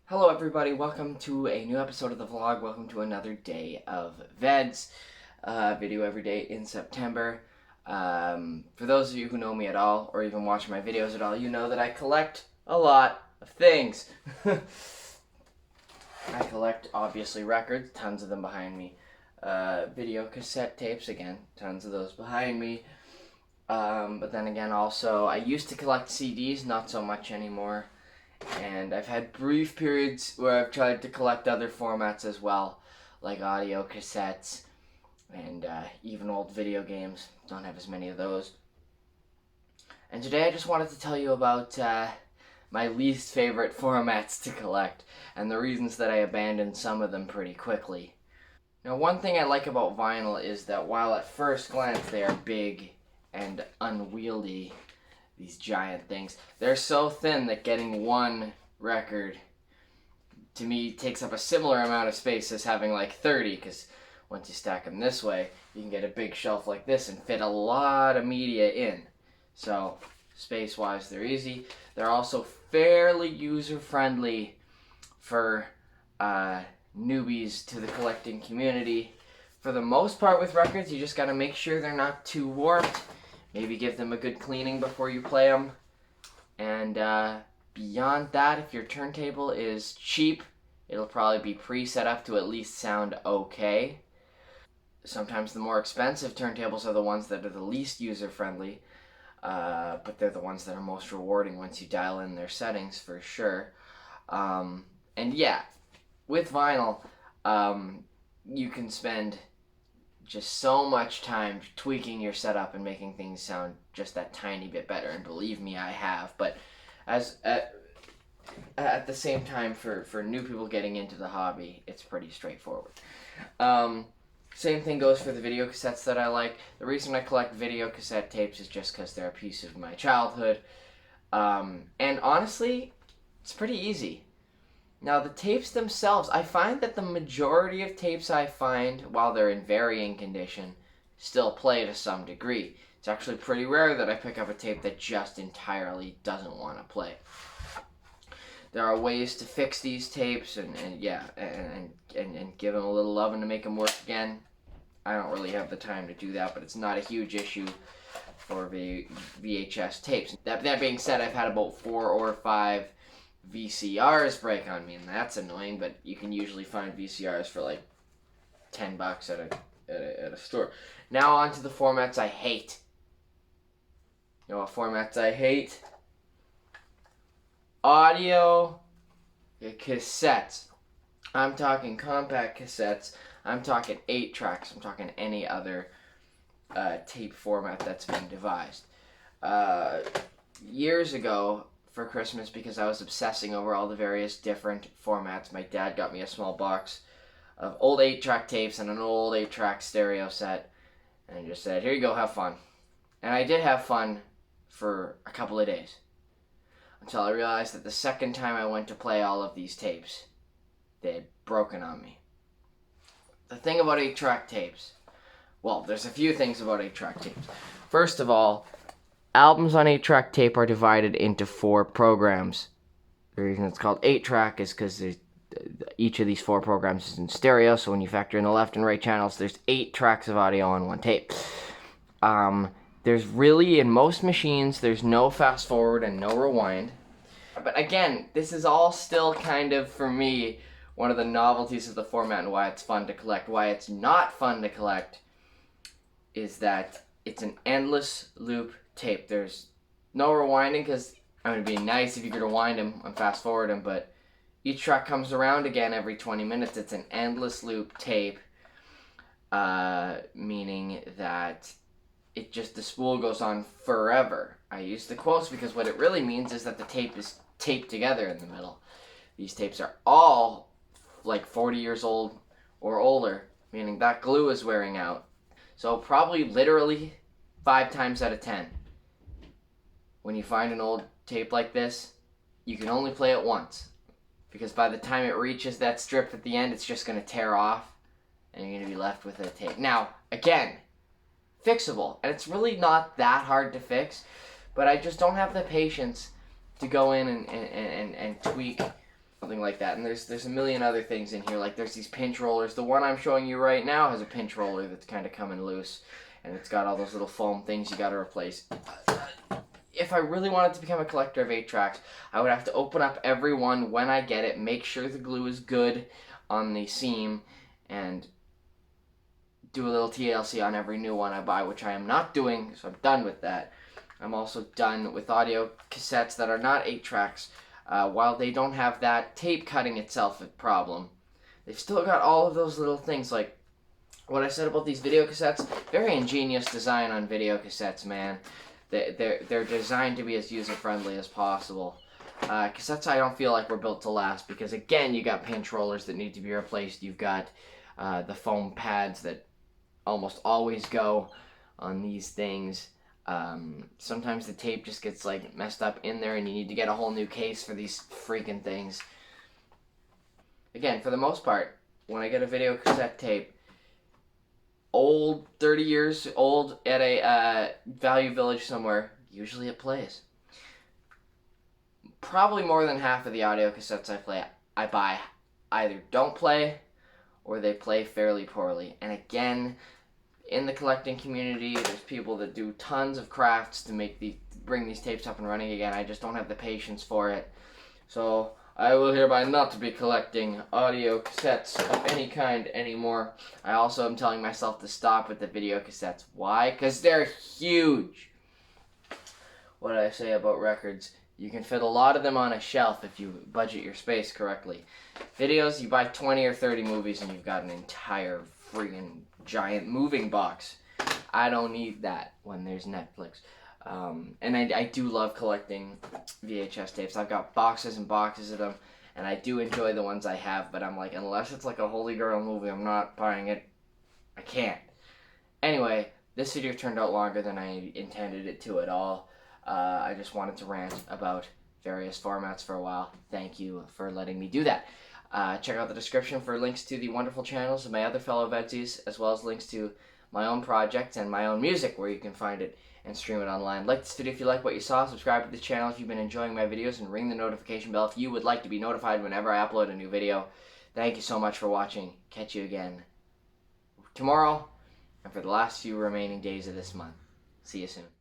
Hello everybody, welcome to a new episode of the vlog. Welcome to another day of VEDS, video every day in September. For those of you who know me at all, or even watch my videos at all, you know that I collect a lot of things. I collect, obviously, records, tons of them behind me. Video cassette tapes, again, tons of those behind me. But then again, also, I used to collect CDs, not so much anymore. And I've had brief periods where I've tried to collect other formats as well, like audio cassettes and even old video games. Don't have as many of those. And today I just wanted to tell you about my least favorite formats to collect and the reasons that I abandoned some of them pretty quickly. Now, one thing I like about vinyl is that while at first glance they are big and unwieldy, these giant things, they're so thin that getting one record, to me, takes up a similar amount of space as having like 30, because once you stack them this way, you can get a big shelf like this and fit a lot of media in. So, space-wise, they're easy. They're also fairly user-friendly for newbies to the collecting community. For the most part with records, you just gotta make sure they're not too warped. Maybe give them a good cleaning before you play them. And beyond that, if your turntable is cheap, it'll probably be pre-set up to at least sound okay. Sometimes the more expensive turntables are the ones that are the least user-friendly, but they're the ones that are most rewarding once you dial in their settings, for sure. And yeah, with vinyl, you can spend just so much time tweaking your setup and making things sound just that tiny bit better, and believe me, I have. But as at the same time, for new people getting into the hobby, it's pretty straightforward. Same thing goes for the video cassettes that I like. The reason I collect video cassette tapes is just because they're a piece of my childhood, and honestly, it's pretty easy. Now, the tapes themselves, I find that the majority of tapes I find, while they're in varying condition, still play to some degree. It's actually pretty rare that I pick up a tape that just entirely doesn't want to play. There are ways to fix these tapes and give them a little loving to make them work again. I don't really have the time to do that, but it's not a huge issue for VHS tapes. That being said, I've had about 4 or 5 VCRs break on me, and that's annoying, but you can usually find VCRs for like $10 at a store. Now on to the formats I hate. You know what formats I hate? Audio cassettes. I'm talking compact cassettes. I'm talking 8 tracks. I'm talking any other tape format that's been devised. Years ago, for Christmas, because I was obsessing over all the various different formats, my dad got me a small box of old 8-track tapes and an old 8-track stereo set, and just said, here you go, have fun. And I did have fun for a couple of days, until I realized that the second time I went to play all of these tapes, they had broken on me. The thing about 8-track tapes, well, there's a few things about 8-track tapes. First of all, albums on 8-track tape are divided into 4 programs. The reason it's called 8-track is because each of these 4 programs is in stereo, so when you factor in the left and right channels, there's 8 tracks of audio on one tape. There's really, in most machines, there's no fast forward and no rewind. But again, this is all still kind of, for me, one of the novelties of the format and why it's fun to collect. Why it's not fun to collect is that it's an endless loop tape. There's no rewinding, because it would be nice if you could rewind them and fast forward them, but each track comes around again every 20 minutes. It's an endless loop tape, meaning that the spool goes on forever. I use the quotes because what it really means is that the tape is taped together in the middle. These tapes are all like 40 years old or older, meaning that glue is wearing out. So probably literally 5 times out of 10, when you find an old tape like this, you can only play it once, because by the time it reaches that strip at the end, it's just going to tear off, and you're going to be left with a tape. Now, again, fixable, and it's really not that hard to fix, but I just don't have the patience to go in and tweak something like that. And there's a million other things in here. Like there's these pinch rollers. The one I'm showing you right now has a pinch roller that's kind of coming loose, and it's got all those little foam things you got to replace. If I really wanted to become a collector of 8-tracks, I would have to open up every one when I get it, make sure the glue is good on the seam, and do a little TLC on every new one I buy, which I am not doing, so I'm done with that. I'm also done with audio cassettes that are not 8-tracks. While they don't have that tape cutting itself a problem, they've still got all of those little things, like what I said about these video cassettes. Very ingenious design on video cassettes, man. They're designed to be as user-friendly as possible. Cassettes I don't feel like were built to last, because again, you got pinch rollers that need to be replaced. You've got the foam pads that almost always go on these things. Sometimes the tape just gets like messed up in there, and you need to get a whole new case for these freaking things. Again, for the most part, when I get a video cassette tape, old, 30 years old, at a Value Village somewhere, usually it plays. Probably more than half of the audio cassettes I buy either don't play, or they play fairly poorly. And again, in the collecting community, there's people that do tons of crafts to bring these tapes up and running again. I just don't have the patience for it. So I will hereby not be collecting audio cassettes of any kind anymore. I also am telling myself to stop with the video cassettes. Why? Because they're huge. What did I say about records? You can fit a lot of them on a shelf if you budget your space correctly. Videos, you buy 20 or 30 movies and you've got an entire friggin' giant moving box. I don't need that when there's Netflix. And I do love collecting VHS tapes. I've got boxes and boxes of them, and I do enjoy the ones I have, but I'm like, unless it's like a Holy Grail movie, I'm not buying it. I can't. Anyway, this video turned out longer than I intended it to at all. I just wanted to rant about various formats for a while. Thank you for letting me do that. Check out the description for links to the wonderful channels of my other fellow VEDSies, as well as links to my own projects and my own music, where you can find it and stream it online. Like this video if you like what you saw, subscribe to the channel if you've been enjoying my videos, and ring the notification bell if you would like to be notified whenever I upload a new video. Thank you so much for watching. Catch you again tomorrow, and for the last few remaining days of this month. See you soon.